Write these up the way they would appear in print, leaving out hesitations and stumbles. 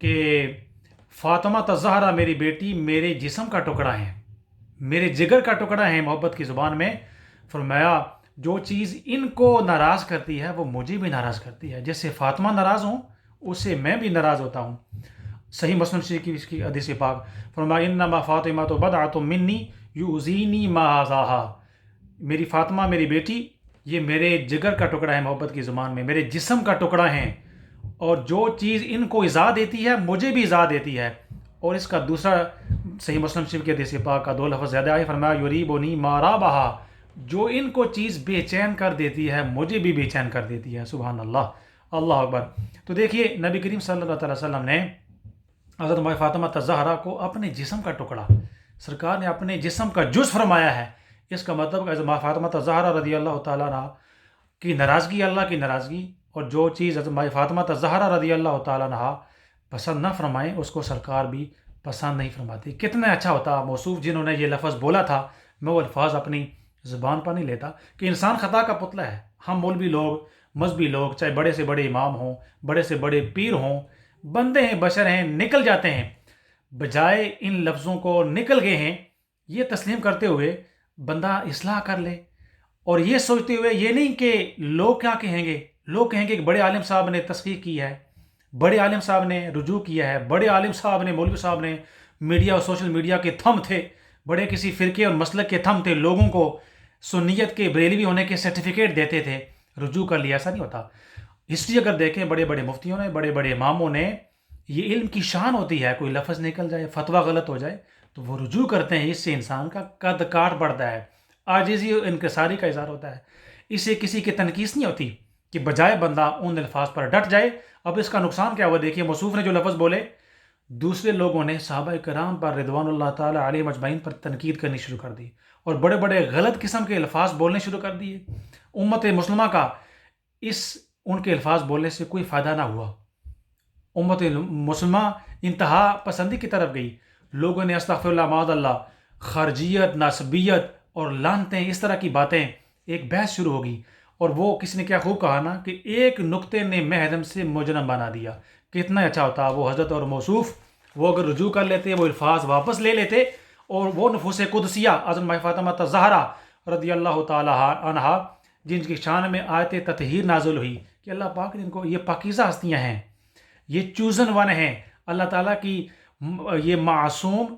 کہ فاطمہ الزہرا میری بیٹی میرے جسم کا ٹکڑا ہے، میرے جگر کا ٹکڑا ہے محبت کی زبان میں. فرمایا جو چیز ان کو ناراض کرتی ہے وہ مجھے بھی ناراض کرتی ہے، جیسے فاطمہ ناراض ہوں اس سے میں بھی ناراض ہوتا ہوں. صحیح مسلم شریف کی اس کی حدیث پاک. فرمایا انما فاطمہ بدعۃ منی یؤذینی ما ذاہا، میری فاطمہ میری بیٹی یہ میرے جگر کا ٹکڑا ہے محبت کی زبان میں، میرے جسم کا ٹکڑا ہے، اور جو چیز ان کو ایذا دیتی ہے مجھے بھی ایذا دیتی ہے. اور اس کا دوسرا صحیح مسلم شریف کے حدیث پاک کا 2 لفظ زیادہ آئے. فرمایا یریبنی ما رابہا، جو ان کو چیز بے چین کر دیتی ہے مجھے بھی بے چین کر دیتی ہے. سبحان اللہ، اللہ اکبر. تو دیکھیے نبی کریم صلی اللہ علیہ وسلم نے حضرت فاطمہ الزہرا کو اپنے جسم کا ٹکڑا سرکار نے اپنے جسم کا جز فرمایا ہے. اس کا مطلب حضرت فاطمہ الزہرا رضی اللہ تعالیٰ عنہ کی ناراضگی اللہ کی ناراضگی، اور جو چیز حضرت فاطمہ الزہرا رضی اللہ تعالیٰ عنہ پسند نہ فرمائیں اس کو سرکار بھی پسند نہیں فرماتی. کتنا اچھا ہوتا موصوف جنہوں نے یہ لفظ بولا تھا. میں وہ الفاظ اپنی زبان پر نہیں لیتا کہ انسان خطا کا پتلا ہے. ہم مولوی لوگ، مذہبی لوگ، چاہے بڑے سے بڑے امام ہوں، بڑے سے بڑے پیر ہوں، بندے ہیں، بشر ہیں، نکل جاتے ہیں. بجائے ان لفظوں کو نکل گئے ہیں یہ تسلیم کرتے ہوئے بندہ اصلاح کر لے، اور یہ سوچتے ہوئے یہ نہیں کہ لوگ کیا کہیں گے. لوگ کہیں گے کہ بڑے عالم صاحب نے تصحیح کی ہے، بڑے عالم صاحب نے رجوع کیا ہے، بڑے عالم صاحب نے، مولوی صاحب نے میڈیا اور سوشل میڈیا کے تھم تھے، بڑے کسی فرقے اور مسلک کے تھم تھے، لوگوں کو سنیت کے بریلوی ہونے کے سرٹیفکیٹ دیتے تھے، رجوع کر لیا. ایسا نہیں ہوتا. ہسٹری اگر دیکھیں بڑے بڑے مفتیوں نے، بڑے بڑے اماموں نے، یہ علم کی شان ہوتی ہے. کوئی لفظ نکل جائے، فتویٰ غلط ہو جائے تو وہ رجوع کرتے ہیں. اس سے انسان کا قد کاٹ بڑھتا ہے، عاجزی اور انکساری کا اظہار ہوتا ہے. اس سے کسی کی تنقیص نہیں ہوتی کہ بجائے بندہ ان الفاظ پر ڈٹ جائے. اب اس کا نقصان کیا ہوا دیکھیے، موصوف نے جو لفظ بولے دوسرے لوگوں نے صحابہ کرام پر رضوان اللہ تعالیٰ علیہ مجمعین پر تنقید کرنی شروع کر دی، اور بڑے بڑے غلط قسم کے الفاظ بولنے شروع کر دیے. امت مسلمہ کا ان کے الفاظ بولنے سے کوئی فائدہ نہ ہوا. امت مسلمہ انتہا پسندی کی طرف گئی. لوگوں نے استغفر اللہ معاذ اللہ، خارجیت، ناسبیت اور لعنتیں، اس طرح کی باتیں، ایک بحث شروع ہوگی. اور وہ کسی نے کیا خوب کہا نا کہ ایک نقطے نے محرم سے مجرم بنا دیا. کتنا اچھا ہوتا وہ حضرت اور موصوف، وہ اگر رجوع کر لیتے، وہ الفاظ واپس لے لیتے، اور وہ نفوس قدسیہ حضرت فاطمہ الزہرا رضی اللہ تعالی عنہا جن کی شان میں آیت تطہیر نازل ہوئی کہ اللہ پاک نے ان کو، یہ پاکیزہ ہستیاں ہیں، یہ چوزن ون ہیں، اللہ تعالیٰ کی یہ معصوم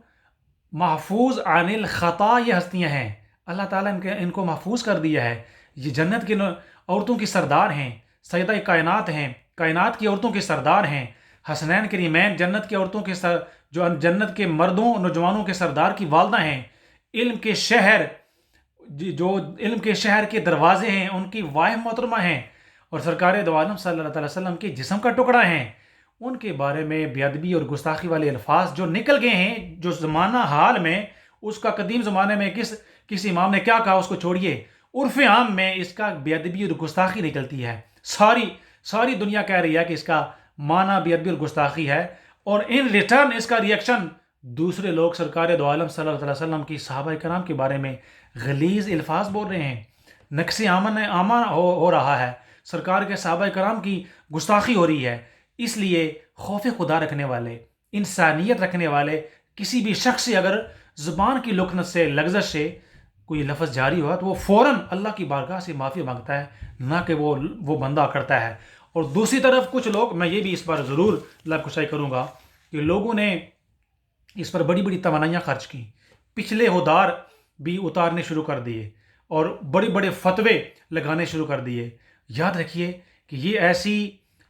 محفوظ عن الخطا یہ ہستیاں ہیں. اللہ تعالیٰ ان کو محفوظ کر دیا ہے. یہ جنت کی عورتوں کی سردار ہیں، سیدہ کائنات ہیں، کائنات کی عورتوں کے سردار ہیں. حسنین کریمین جنت کی عورتوں کے جو جنت کے مردوں نوجوانوں کے سردار کی والدہ ہیں. علم کے شہر، جو علم کے شہر کے دروازے ہیں ان کی واحد محترمہ ہیں، اور سرکار دو عالم صلی اللہ علیہ وسلم کے جسم کا ٹکڑا ہیں. ان کے بارے میں بے ادبی اور گستاخی والے الفاظ جو نکل گئے ہیں، جو زمانہ حال میں اس کا قدیم زمانے میں کس امام نے کیا کہا اس کو چھوڑیے، عرف عام میں اس کا بے ادبی اور گستاخی نکلتی ہے. ساری دنیا کہہ رہی ہے کہ اس کا معنی بے ادبی اور گستاخی ہے، اور ان ریٹرن اس کا ریئیکشن دوسرے لوگ سرکار دو عالم صلی اللہ علیہ وسلم کی صحابہ کرام کے بارے میں غلیظ الفاظ بول رہے ہیں. نقص آمن ہو رہا ہے، سرکار کے صحابہ کرام کی گستاخی ہو رہی ہے. اس لیے خوف خدا رکھنے والے، انسانیت رکھنے والے کسی بھی شخص سے اگر زبان کی لکنت سے، لغزش سے کوئی لفظ جاری ہوا تو وہ فوراً اللہ کی بارگاہ سے معافی مانگتا ہے، نہ کہ وہ بندہ کرتا ہے. اور دوسری طرف کچھ لوگ، میں یہ بھی اس پر ضرور لب کشائی کروں گا کہ لوگوں نے اس پر بڑی بڑی توانائیاں خرچ کی، پچھلے ہودار بھی اتارنے شروع کر دیے، اور بڑے بڑے فتوے لگانے شروع کر دیے. یاد رکھیے کہ یہ ایسی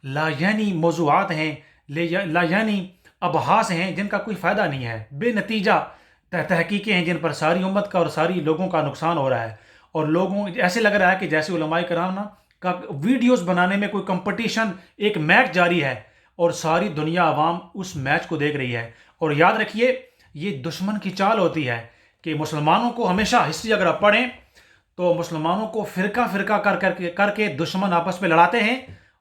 لا یعنی موضوعات ہیں، لا یعنی ابحاث ہیں جن کا کوئی فائدہ نہیں ہے، بے نتیجہ تحقیقیں ہیں جن پر ساری امت کا اور ساری لوگوں کا نقصان ہو رہا ہے. اور لوگوں ایسے لگ رہا ہے کہ جیسے علماء کرام کا ویڈیوز بنانے میں کوئی کمپٹیشن، ایک میچ جاری ہے، اور ساری دنیا عوام اس میچ کو دیکھ رہی ہے. اور یاد رکھیے یہ دشمن کی چال ہوتی ہے کہ مسلمانوں کو ہمیشہ، ہسٹری اگر آپ پڑھیں تو مسلمانوں کو فرقہ فرقہ کر کے دشمن آپس میں لڑاتے ہیں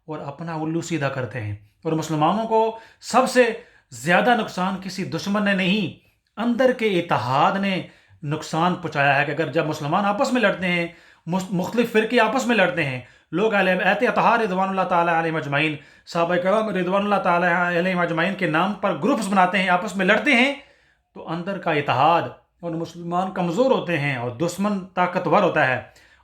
اور اپنا الو سیدھا کرتے ہیں. اور مسلمانوں کو سب سے زیادہ نقصان کسی دشمن نے نہیں، اندر کے اتحاد نے نقصان پہنچایا ہے. کہ اگر جب مسلمان آپس میں لڑتے ہیں، مختلف فرقے آپس میں لڑتے ہیں، لوگ اہل بیت اطہار رضوان اللہ تعالیٰ علیہ مجمعین، صحابہ کرام رضوان اللہ تعالیٰ علیہ مجمعین کے نام پر گروپس بناتے ہیں، آپس میں لڑتے ہیں، تو اندر کا اتحاد اور مسلمان کمزور ہوتے ہیں اور دشمن طاقتور ہوتا ہے۔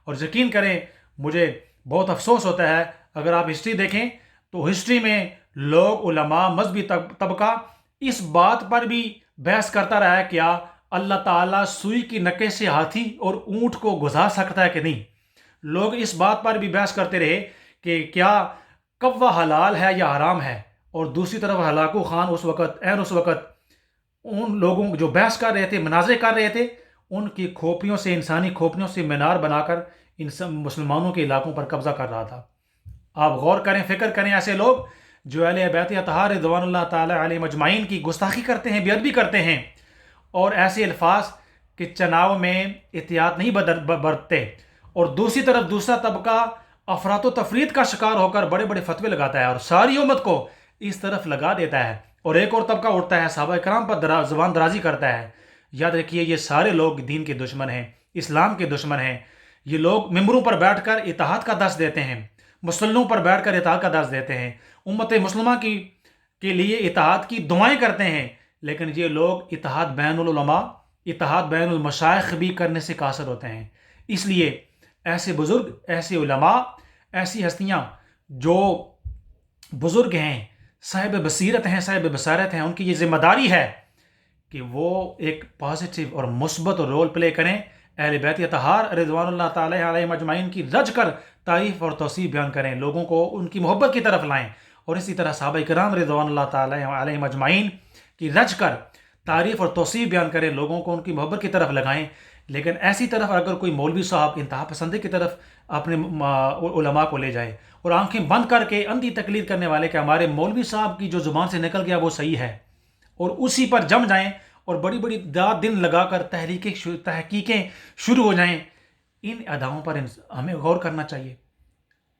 اور یقین کریں مجھے بہت افسوس ہوتا ہے، اگر آپ ہسٹری دیکھیں تو ہسٹری میں لوگ، علماء، مذہبی طبقہ اس بات پر بھی بحث کرتا رہا ہے کیا اللہ تعالیٰ سوئی کی نکے سے ہاتھی اور اونٹ کو گزار سکتا ہے کہ نہیں۔ لوگ اس بات پر بھی بحث کرتے رہے کہ کیا کوا حلال ہے یا حرام ہے، اور دوسری طرف ہلاکو خان اس وقت ان لوگوں جو بحث کر رہے تھے، مناظرے کر رہے تھے، ان کی کھوپڑیوں سے، انسانی کھوپڑیوں سے مینار بنا کر ان مسلمانوں کے علاقوں پر قبضہ کر رہا تھا۔ آپ غور کریں، فکر کریں، ایسے لوگ جو اہل بیت اطہار رضوان اللہ تعالیٰ علیہ مجمعین کی گستاخی کرتے ہیں، بے ادبی کرتے ہیں، اور ایسے الفاظ کے چناؤ میں احتیاط نہیں برتتے، اور دوسری طرف دوسرا طبقہ افراط و تفرید کا شکار ہو کر بڑے بڑے فتوے لگاتا ہے اور ساری امت کو اس طرف لگا دیتا ہے، اور ایک اور طبقہ اٹھتا ہے صحابہ کرام پر زبان درازی کرتا ہے۔ یاد رکھیے یہ سارے لوگ دین کے دشمن ہیں، اسلام کے دشمن ہیں۔ یہ لوگ ممبروں پر بیٹھ کر اتحاد کا درس دیتے ہیں، مسلوں پر بیٹھ کر اتحاد کا درس دیتے ہیں، امت مسلمہ کے لیے اتحاد کی دعائیں کرتے ہیں، لیکن یہ لوگ اتحاد بین العلماء، اتحاد بین المشائخ بھی کرنے سے قاصر ہوتے ہیں۔ اس لیے ایسے بزرگ، ایسے علماء، ایسی ہستیاں جو بزرگ ہیں، صاحب بصیرت ہیں، صاحب بصارت ہیں، ان کی یہ ذمہ داری ہے کہ وہ ایک پازیٹیو اور مثبت رول پلے کریں، اہل بیت اطہار رضوان اللہ تعالیٰ علیہ مجمعین کی رج کر تعریف اور توصیف بیان کریں، لوگوں کو ان کی محبت کی طرف لائیں، اور اسی طرح صحابہ کرام رضوان اللہ تعالیٰ علیہ مجمعین کی رج کر تعریف اور توصیف بیان کریں، لوگوں کو ان کی محبت کی طرف لگائیں۔ لیکن ایسی طرف اگر کوئی مولوی صاحب انتہا پسندی کی طرف اپنے علماء کو لے جائے اور آنکھیں بند کر کے اندھی تقلید کرنے والے کہ ہمارے مولوی صاحب کی جو زبان سے نکل گیا وہ صحیح ہے، اور اسی پر جم جائیں اور بڑی بڑی دن لگا کر تحقیقیں شروع ہو جائیں، ان اداؤں پر ہمیں غور کرنا چاہیے،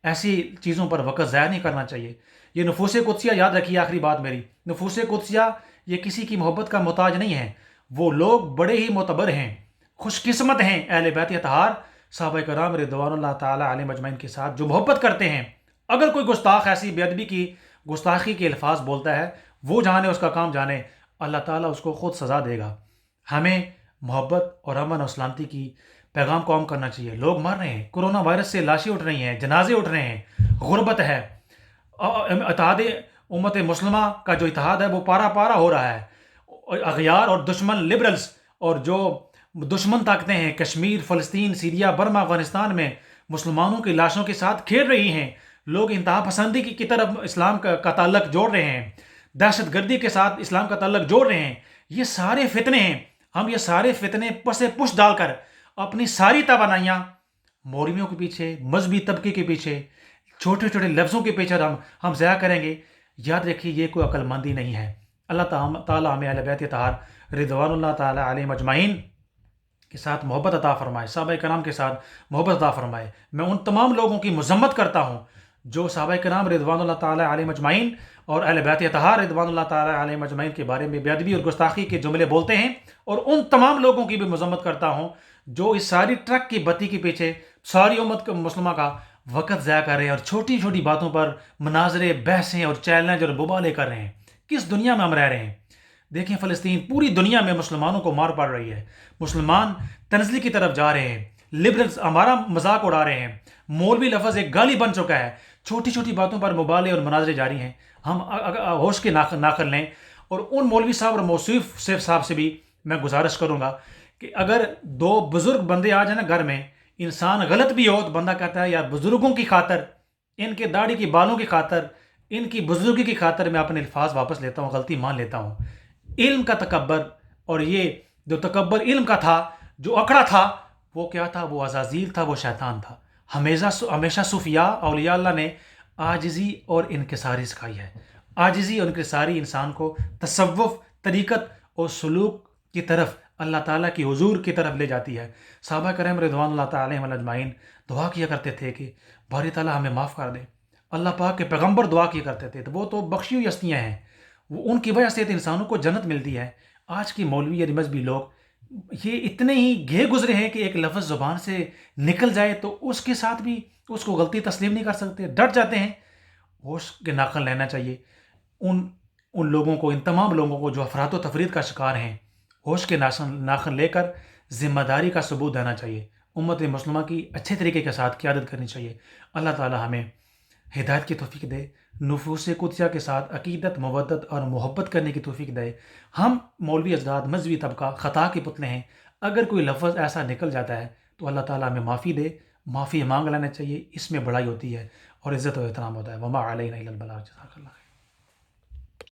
ایسی چیزوں پر وقت ضائع نہیں کرنا چاہیے۔ یہ نفوس قدسیہ، یاد رکھیے آخری بات میری، نفوس قدسیہ یہ کسی کی محبت کا محتاج نہیں ہے، وہ لوگ بڑے ہی معتبر ہیں، خوش قسمت ہیں، اہل بیت اطہار صحابہ کرام رضوان اللہ تعالیٰ علیہ مجمعین کے ساتھ جو محبت کرتے ہیں۔ اگر کوئی گستاخ ایسی بے ادبی کی، گستاخی کے الفاظ بولتا ہے، وہ جانے، اس کا کام جانے، اللہ تعالیٰ اس کو خود سزا دے گا۔ ہمیں محبت اور امن اور سلامتی کی پیغام کو عام کرنا چاہیے۔ لوگ مر رہے ہیں، کرونا وائرس سے لاشیں اٹھ رہی ہیں، جنازے اٹھ رہے ہیں، غربت ہے، اتحاد امت مسلمہ کا جو اتحاد ہے وہ پارا پارا ہو رہا ہے، اور اغیار اور دشمن لبرلز اور جو دشمن طاقتیں ہیں کشمیر، فلسطین، سیریا، برما، افغانستان میں مسلمانوں کی لاشوں کے ساتھ کھیل رہی ہیں، لوگ انتہا پسندی کی طرف اسلام کا تعلق جوڑ رہے ہیں، دہشت گردی کے ساتھ اسلام کا تعلق جوڑ رہے ہیں۔ یہ سارے فتنے ہیں، ہم یہ سارے فتنے پسے پش ڈال کر اپنی ساری توانائیاں مولویوں کے پیچھے، مذہبی طبقے کے پیچھے، چھوٹے چھوٹے لفظوں کے پیچھے ہم ضائع کریں گے، یاد رکھیے یہ کوئی عقل مندی نہیں ہے۔ اللہ تعالیٰ ہمیں اہل بیت اطہار رضوان اللہ تعالیٰ علیہ مجمعین کے ساتھ محبت عطا فرمائے، صحابہ کرام کے ساتھ محبت عطا فرمائے۔ میں ان تمام لوگوں کی مذمت کرتا ہوں جو صحابہ کرام رضوان اللہ تعالیٰ علیہ مجمعین اور اہل بیت اطہار رضوان اللہ تعالیٰ علیہ مجمعین کے بارے میں بے ادبی اور گستاخی کے جملے بولتے ہیں، اور ان تمام لوگوں کی بھی مذمت کرتا ہوں جو اس ساری ٹرک کی بتی کے پیچھے ساری امت مسلمہ کا وقت ضائع کر رہے ہیں اور چھوٹی چھوٹی باتوں پر مناظرے، بحثیں اور چیلنج اور ببالے کر رہے ہیں۔ کس دنیا میں ہم رہ رہے ہیں؟ دیکھیں فلسطین، پوری دنیا میں مسلمانوں کو مار پڑ رہی ہے، مسلمان تنزلی کی طرف جا رہے ہیں، لبرلز ہمارا مذاق اڑا رہے ہیں، مولوی لفظ ایک گالی بن چکا ہے، چھوٹی چھوٹی باتوں پر مبالے اور مناظرے جاری ہیں۔ ہم ہوش کے ناخن لیں، اور ان مولوی صاحب اور موصوف سیف صاحب سے بھی میں گزارش کروں گا کہ اگر دو بزرگ بندے آ جائیں نا گھر میں، انسان غلط بھی ہو تو بندہ کہتا ہے یار بزرگوں کی خاطر، ان کے داڑھی کی بالوں کی خاطر، ان کی بزرگی کی خاطر میں اپنے الفاظ واپس لیتا ہوں، غلطی مان لیتا ہوں۔ علم کا تکبر، اور یہ جو تکبر علم کا تھا، جو اکڑا تھا، وہ کیا تھا؟ وہ عزازیل تھا، وہ شیطان تھا۔ ہمیشہ صوفیاء اولیاء اللہ نے عاجزی اور انکساری سکھائی ہے۔ عاجزی اور انکساری انسان کو تصوف، طریقت اور سلوک کی طرف، اللہ تعالیٰ کی حضور کی طرف لے جاتی ہے۔ صحابہ کرام رضوان اللہ تعالیٰ علیہم اجمعین دعا کیا کرتے تھے کہ باری تعالیٰ ہمیں معاف کر دے۔ اللہ پاک کے پیغمبر دعا کیا کرتے تھے، تو وہ تو بخشی ہوئی ہستیاں ہیں، وہ ان کی وجہ سے تو انسانوں کو جنت ملتی ہے۔ آج کی مولوی یا مذہبی لوگ یہ اتنے ہی گھے گزرے ہیں کہ ایک لفظ زبان سے نکل جائے تو اس کے ساتھ بھی اس کو غلطی تسلیم نہیں کر سکتے، ڈٹ جاتے ہیں۔ ہوش کے ناخن لینا چاہیے ان ان لوگوں کو، ان تمام لوگوں کو جو افراد و تفرید کا شکار ہیں، ہوش کے ناخن لے کر ذمہ داری کا ثبوت دینا چاہیے، امت مسلمہ کی اچھے طریقے کے ساتھ قیادت کرنی چاہیے۔ اللہ تعالی ہمیں ہدایت کی توفیق دے، نفوس قدسیہ کے ساتھ عقیدت، مودت اور محبت کرنے کی توفیق دے۔ ہم مولوی اجداد مذہبی طبقہ خطا کے پتلے ہیں، اگر کوئی لفظ ایسا نکل جاتا ہے تو اللہ تعالیٰ ہمیں معافی دے، معافی مانگ لینا چاہیے، اس میں بڑائی ہوتی ہے اور عزت و احترام ہوتا ہے۔ وما علینا الا البلاغ، جزاک اللہ خیر۔